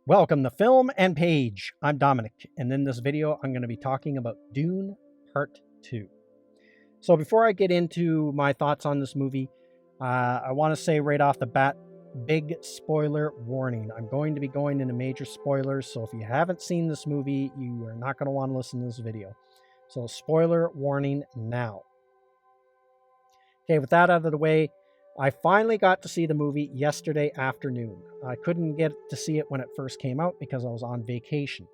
Welcome to Film and Page. I'm Dominic, and in this video, I'm going to be talking about Dune Part 2. So before I get into my thoughts on this movie, I want to say right off the bat, big spoiler warning. I'm going to be going into major spoilers, so if you haven't seen this movie, you are not going to want to listen to this video. So spoiler warning now. Okay, with that out of the way, I finally got to see the movie yesterday afternoon. I couldn't get to see it when it first came out because I was on vacation.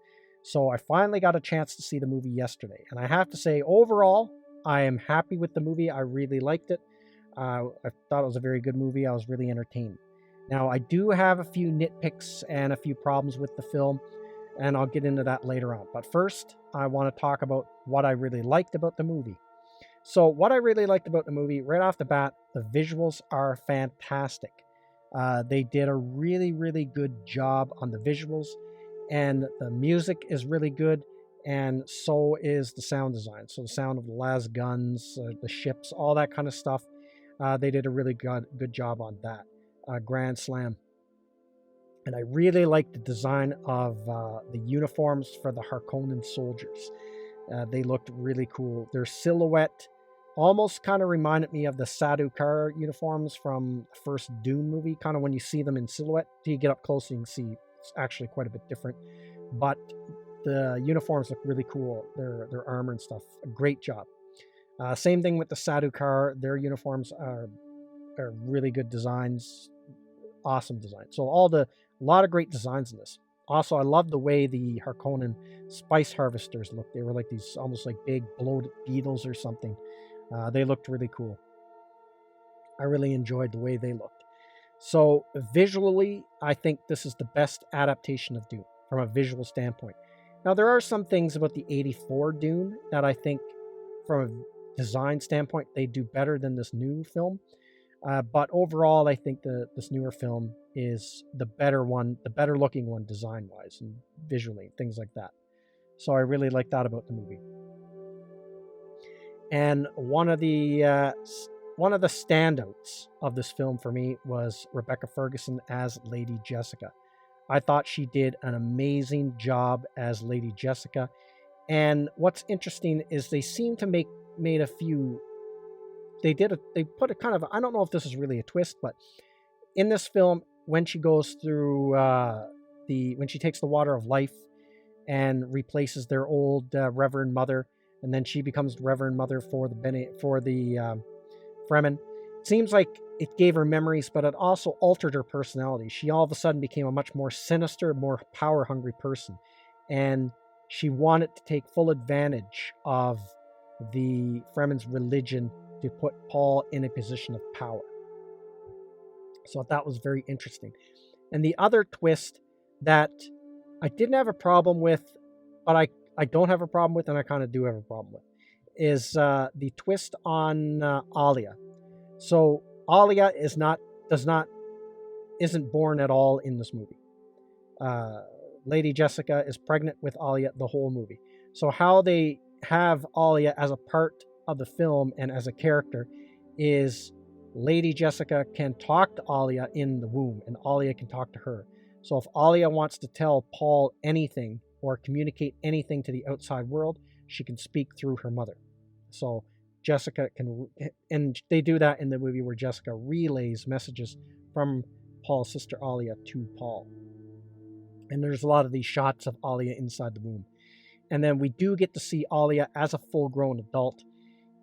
So I finally got a chance to see the movie yesterday. And I have to say, overall, I am happy with the movie. I really liked it. I thought it was a very good movie. I was really entertained. Now, I do have a few nitpicks and a few problems with the film, and I'll get into that later on. But first, I want to talk about what I really liked about the movie. So what I really liked about the movie, right off the bat, the visuals are fantastic. They did a really, really good job on the visuals, and the music is really good, and so is the sound design. So the sound of the las guns, the ships, all that kind of stuff, they did a really good job on that. Grand Slam. And I really liked the design of the uniforms for the Harkonnen soldiers. They looked really cool. Their silhouette almost kind of reminded me of the Sadukar uniforms from the first Dune movie. Kind of when you see them in silhouette, till you get up close, you can see it's actually quite a bit different. But the uniforms look really cool. Their armor and stuff, a great job. Same thing with the Sadukar. Their uniforms are really good designs, awesome design. So a lot of great designs in this. Also, I love the way the Harkonnen spice harvesters looked. They were like these almost like big bloated beetles or something. They looked really cool. I really enjoyed the way they looked. So visually, I think this is the best adaptation of Dune from a visual standpoint. Now, there are some things about the 84 Dune that I think from a design standpoint, they do better than this new film. But overall, I think this newer film is the better one, the better looking one design-wise and visually, things like that. So I really like that about the movie. And one of the standouts of this film for me was Rebecca Ferguson as Lady Jessica. I thought she did an amazing job as Lady Jessica. And what's interesting is they seem to made a few. They put a kind of, I don't know if this is really a twist, but in this film, when she goes through when she takes the water of life and replaces their old Reverend Mother, and then she becomes Reverend Mother for the Fremen, it seems like it gave her memories, but it also altered her personality. She all of a sudden became a much more sinister, more power-hungry person, and she wanted to take full advantage of the Fremen's religion to put Paul in a position of power. So that was very interesting. And the other twist that I didn't have a problem with, but I don't have a problem with, and I kind of do have a problem with, is the twist on Alia. So Alia isn't born at all in this movie. Lady Jessica is pregnant with Alia the whole movie. So how they have Alia as a part of the film and as a character is Lady Jessica can talk to Alia in the womb, and Alia can talk to her. So if Alia wants to tell Paul anything or communicate anything to the outside world, she can speak through her mother. So Jessica can, and they do that in the movie where Jessica relays messages from Paul's sister Alia to Paul. And there's a lot of these shots of Alia inside the womb. And then we do get to see Alia as a full-grown adult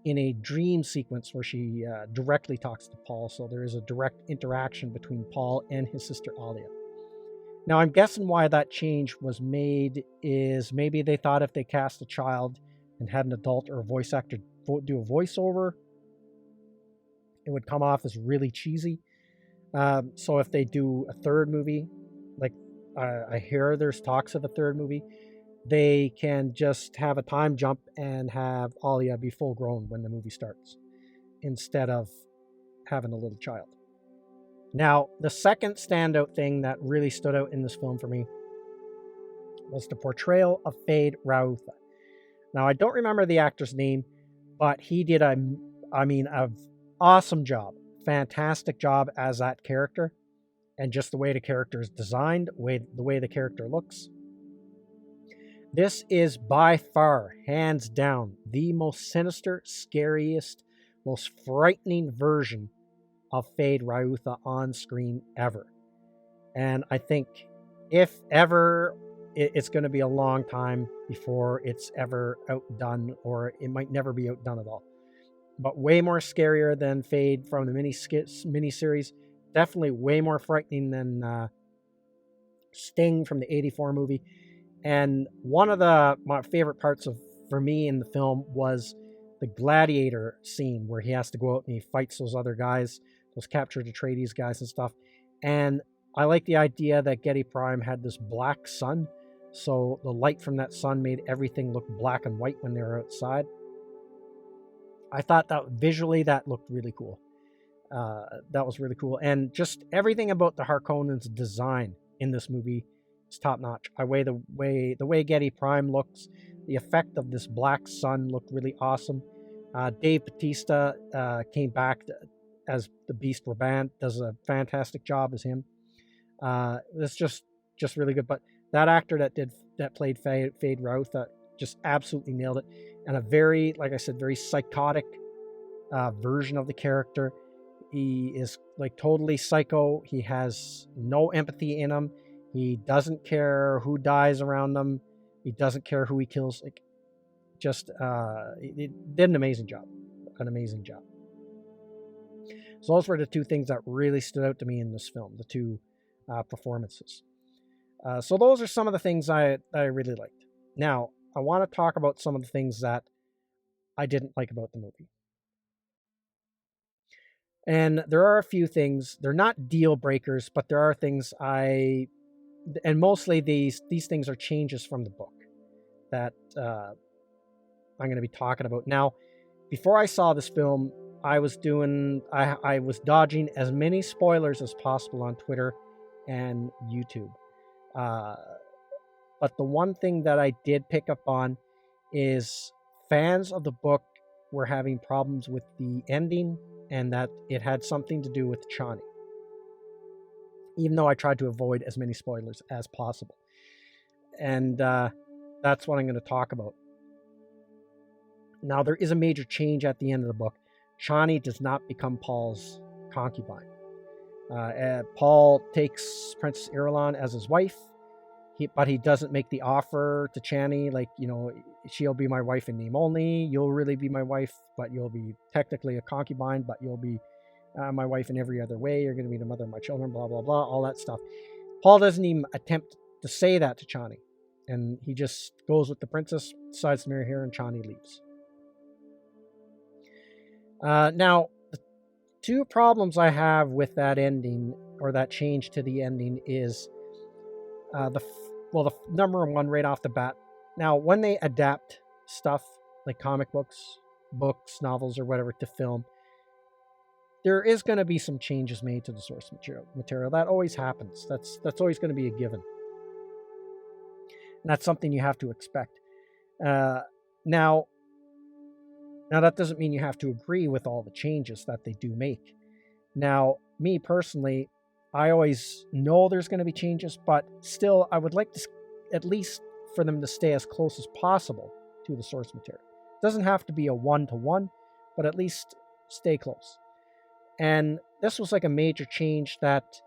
in a dream sequence where she directly talks to Paul. So there is a direct interaction between Paul and his sister Alia. Now, I'm guessing why that change was made is maybe they thought if they cast a child and had an adult or a voice actor do a voiceover, it would come off as really cheesy. So if they do a third movie, like I hear there's talks of a third movie, they can just have a time jump and have Alia be full grown when the movie starts, instead of having a little child. Now, the second standout thing that really stood out in this film for me was the portrayal of Fade Rautha. Now, I don't remember the actor's name, but he did an awesome job, fantastic job as that character. and just the way the character is designed, the way the character looks. This is by far, hands down, the most sinister, scariest, most frightening version of Fade Ryutha on screen ever. And I think if ever, it's going to be a long time before it's ever outdone, or it might never be outdone at all. But way more scarier than Fade from the miniseries. Definitely way more frightening than Sting from the '84 movie. And one of my favorite parts for me in the film was the gladiator scene where he has to go out and he fights those other guys, those captured Atreides guys and stuff. And I like the idea that Getty Prime had this black sun, so the light from that sun made everything look black and white when they were outside. I thought that visually that looked really cool. That was really cool. And just everything about the Harkonnens' design in this movie is top notch. The way Getty Prime looks, the effect of this black sun looked really awesome. Dave Bautista came back as the Beast Raban, does a fantastic job as him. It's just really good. But that actor that played Fade Ryutha just absolutely nailed it. And a very, like I said, very psychotic version of the character. He is like totally psycho. He has no empathy in him. He doesn't care who dies around him. He doesn't care who he kills. Like, just he did an amazing job. So those were the two things that really stood out to me in this film, the two performances. So those are some of the things I really liked. Now, I want to talk about some of the things that I didn't like about the movie. And there are a few things. They're not deal breakers, but there are things and mostly these things are changes from the book that I'm going to be talking about. Now, before I saw this film, I was dodging as many spoilers as possible on Twitter and YouTube. But the one thing that I did pick up on is fans of the book were having problems with the ending, and that it had something to do with Chani. Even though I tried to avoid as many spoilers as possible. And that's what I'm going to talk about. Now, there is a major change at the end of the book. Chani does not become Paul's concubine. Paul takes Princess Irulan as his wife, but he doesn't make the offer to Chani, like, she'll be my wife in name only. You'll really be my wife, but you'll be technically a concubine, but you'll be my wife in every other way. You're going to be the mother of my children, blah, blah, blah, all that stuff. Paul doesn't even attempt to say that to Chani. And he just goes with the princess, decides to marry her, and Chani leaves. Now, the two problems I have with that ending, or that change to the ending, is the number one right off the bat. Now, when they adapt stuff like comic books, novels, or whatever to film, there is going to be some changes made to the source material. That always happens. That's always going to be a given. And that's something you have to expect. Now that doesn't mean you have to agree with all the changes that they do make. Now, me personally, I always know there's going to be changes, but still, I would like to at least for them to stay as close as possible to the source material. It doesn't have to be a one-to-one, but at least stay close. And this was like a major change that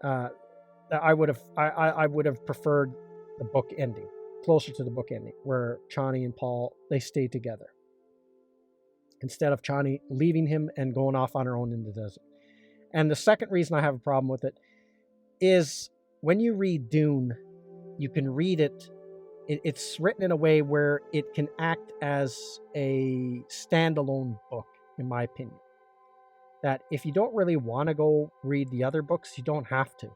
I would have preferred the book ending, closer to the book ending, where Chani and Paul, they stay together, instead of Chani leaving him and going off on her own in the desert. And the second reason I have a problem with it is when you read Dune, you can read it. It's written in a way where it can act as a standalone book, in my opinion. That if you don't really want to go read the other books, you don't have to.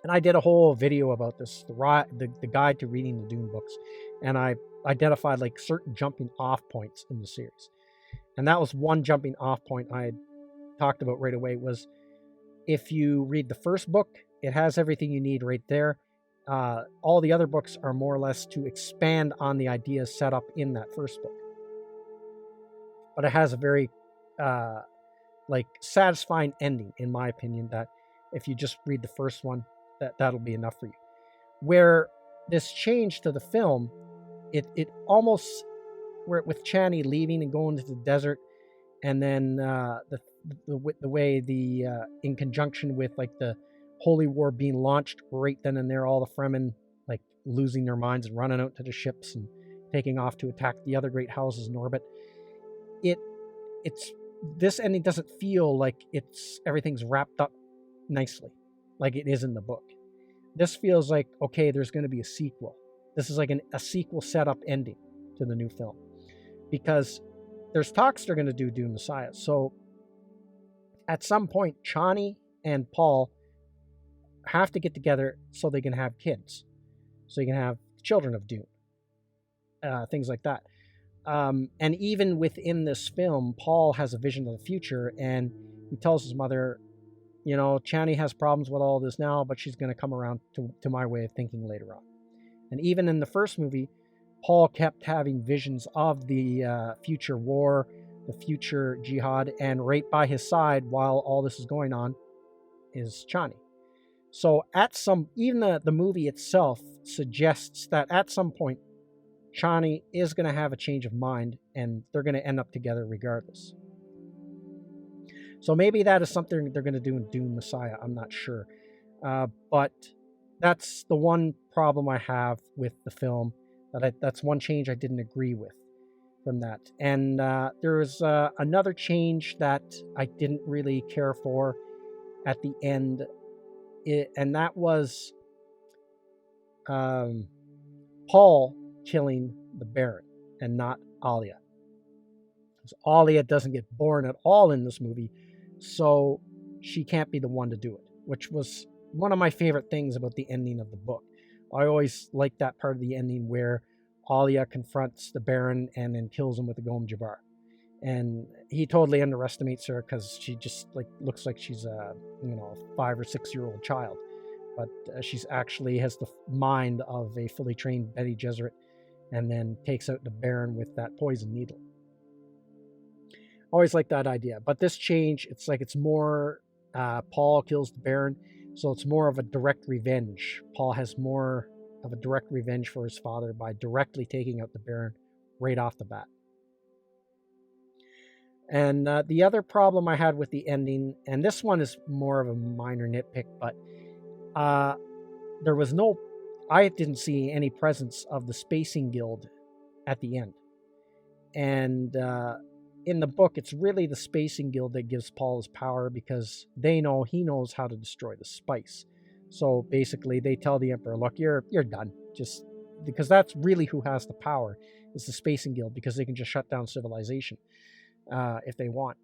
And I did a whole video about this, the guide to reading the Dune books. And I identified like certain jumping off points in the series. And that was one jumping off point I talked about right away, was if you read the first book, it has everything you need right there. All the other books are more or less to expand on the ideas set up in that first book. But it has a very like satisfying ending, in my opinion, that if you just read the first one, that'll be enough for you. Where this change to the film, it almost, where with Chani leaving and going to the desert, and then the way in conjunction with like the Holy War being launched right then and there, all the Fremen like losing their minds and running out to the ships and taking off to attack the other great houses in orbit. It's this ending doesn't feel like everything's wrapped up nicely like it is in the book. This feels like, okay, there's going to be a sequel. This is like a sequel setup ending to the new film, because there's talks they're going to do Dune Messiah. So at some point, Chani and Paul have to get together so they can have kids, so you can have children of Dune, things like that. And even within this film, Paul has a vision of the future, and he tells his mother, you know, Chani has problems with all this now, but she's going to come around to my way of thinking later on. And even in the first movie, Paul kept having visions of the future war, the future jihad, and right by his side while all this is going on is Chani. So even the movie itself suggests that at some point, Chani is going to have a change of mind and they're going to end up together regardless. So maybe that is something they're going to do in Dune Messiah. I'm not sure. But that's the one problem I have with the film. That's one change I didn't agree with from that. And there was another change that I didn't really care for at the end. And that was Paul killing the Baron and not Alia. Because Alia doesn't get born at all in this movie, so she can't be the one to do it, which was one of my favorite things about the ending of the book. I always liked that part of the ending where Alia confronts the Baron and then kills him with the Gom Jabbar. And he totally underestimates her because she just like looks like she's a 5 or 6 year old child, but she's actually has the mind of a fully trained Bene Gesserit, and then takes out the Baron with that poison needle. Always like that idea. But this change, it's like it's more Paul kills the Baron, so it's more of a direct revenge. Paul has more of a direct revenge for his father by directly taking out the Baron right off the bat. And the other problem I had with the ending, and this one is more of a minor nitpick, but I didn't see any presence of the Spacing Guild at the end. And in the book, it's really the Spacing Guild that gives Paul his power, because he knows how to destroy the spice. So basically, they tell the Emperor, look, you're done. Just because that's really who has the power, is the Spacing Guild, because they can just shut down civilization if they want.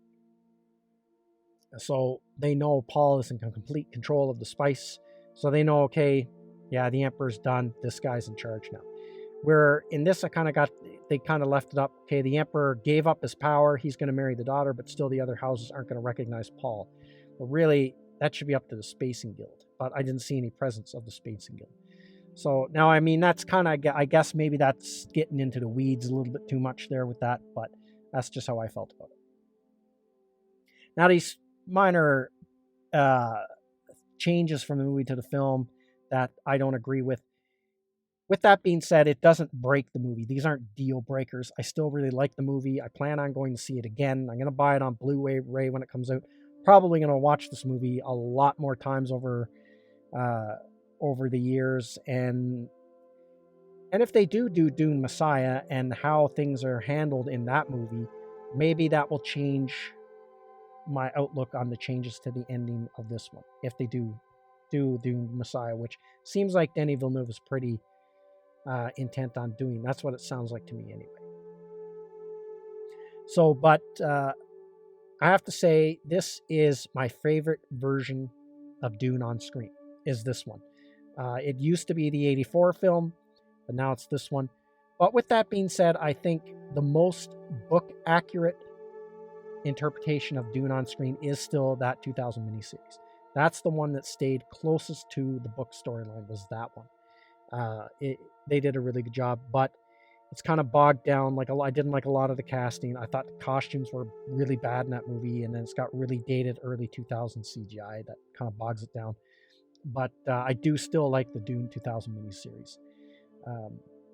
So they know Paul is in complete control of the spice. So they know, okay, yeah, the Emperor's done. This guy's in charge now. Where in this, they kind of left it up. Okay, the Emperor gave up his power. He's going to marry the daughter, but still the other houses aren't going to recognize Paul. But really, that should be up to the Spacing Guild. But I didn't see any presence of the Spacing Guild. So now, I mean, that's kind of, I guess maybe that's getting into the weeds a little bit too much there with that, but that's just how I felt about it. Now, these minor changes from the movie to the film that I don't agree with. With that being said, it doesn't break the movie. These aren't deal breakers. I still really like the movie. I plan on going to see it again. I'm going to buy it on Blu-ray when it comes out. Probably going to watch this movie a lot more times over the years. And if they do Dune Messiah and how things are handled in that movie, maybe that will change my outlook on the changes to the ending of this one. If they do Dune Messiah, which seems like Denis Villeneuve is pretty intent on doing. That's what it sounds like to me anyway. So, but I have to say, this is my favorite version of Dune on screen, is this one. It used to be the 1984 film, but now it's this one. But with that being said, I think the most book accurate interpretation of Dune on screen is still that 2000 miniseries. That's the one that stayed closest to the book storyline, was that one. They did a really good job, but It's kind of bogged down. Like I didn't like a lot of the casting. I thought the costumes were really bad in that movie, and then it's got really dated early 2000s CGI that kind of bogs it down. But I do still like the Dune 2000 miniseries.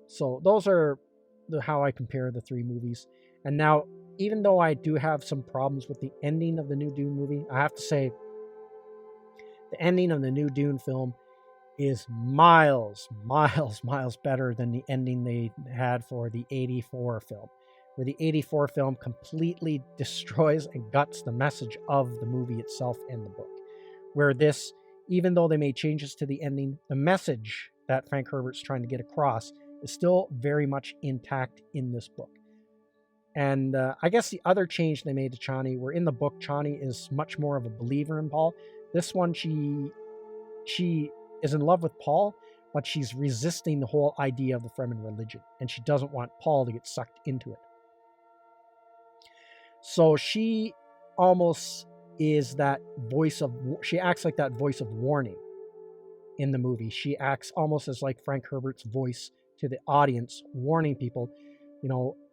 So those are how I compare the three movies. And now, even though I do have some problems with the ending of the new Dune movie, I have to say the ending of the new Dune film is miles better than the ending they had for the 84 film, where the 84 film completely destroys and guts the message of the movie itself and the book. Where this, even though they made changes to the ending, the message that Frank Herbert's trying to get across is still very much intact in this book. And I guess the other change they made to Chani, where in the book Chani is much more of a believer in Paul. This one, she is in love with Paul, but she's resisting the whole idea of the Fremen religion, and she doesn't want Paul to get sucked into it. So she almost is that she acts like that voice of warning in the movie. She acts almost as like Frank Herbert's voice to the audience, warning people,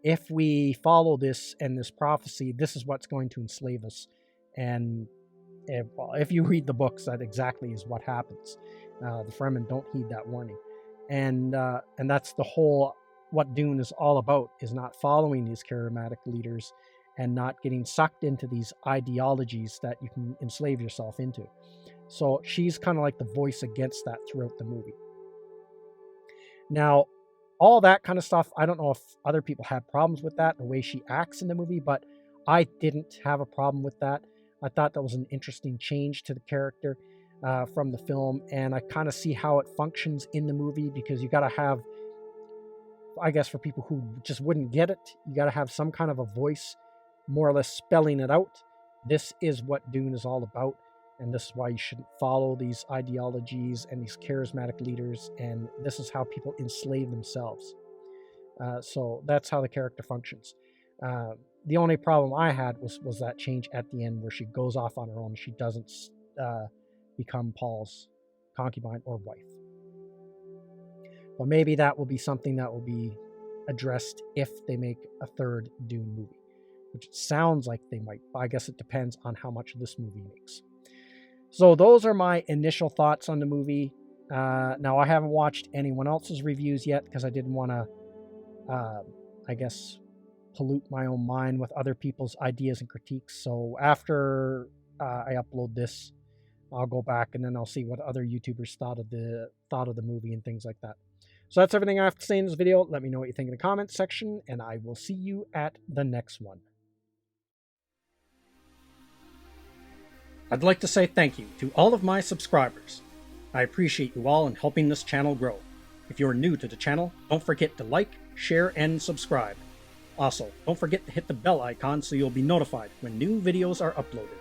if we follow this and this prophecy, this is what's going to enslave us. And if you read the books, that exactly is what happens. The Fremen don't heed that warning. And that's the whole, what Dune is all about, is not following these charismatic leaders and not getting sucked into these ideologies that you can enslave yourself into. So she's kind of like the voice against that throughout the movie. Now, all that kind of stuff, I don't know if other people had problems with that, the way she acts in the movie, but I didn't have a problem with that. I thought that was an interesting change to the character from the film, and I kind of see how it functions in the movie, because you got to have, I guess for people who just wouldn't get it, you got to have some kind of a voice more or less spelling it out. This is what Dune is all about, and this is why you shouldn't follow these ideologies and these charismatic leaders, and this is how people enslave themselves. So that's how the character functions. The only problem I had was that change at the end, where she goes off on her own. She doesn't become Paul's concubine or wife. But maybe that will be something that will be addressed if they make a third Dune movie, which it sounds like they might. But I guess it depends on how much this movie makes. So those are my initial thoughts on the movie. Now, I haven't watched anyone else's reviews yet, because I didn't want to, I guess, pollute my own mind with other people's ideas and critiques. So after I upload this, I'll go back and then I'll see what other YouTubers thought of the movie and things like that. So that's everything I have to say in this video. Let me know what you think in the comments section, and I will see you at the next one. I'd like to say thank you to all of my subscribers. I appreciate you all in helping this channel grow. If you're new to the channel, don't forget to like, share, and subscribe. Also, don't forget to hit the bell icon so you'll be notified when new videos are uploaded.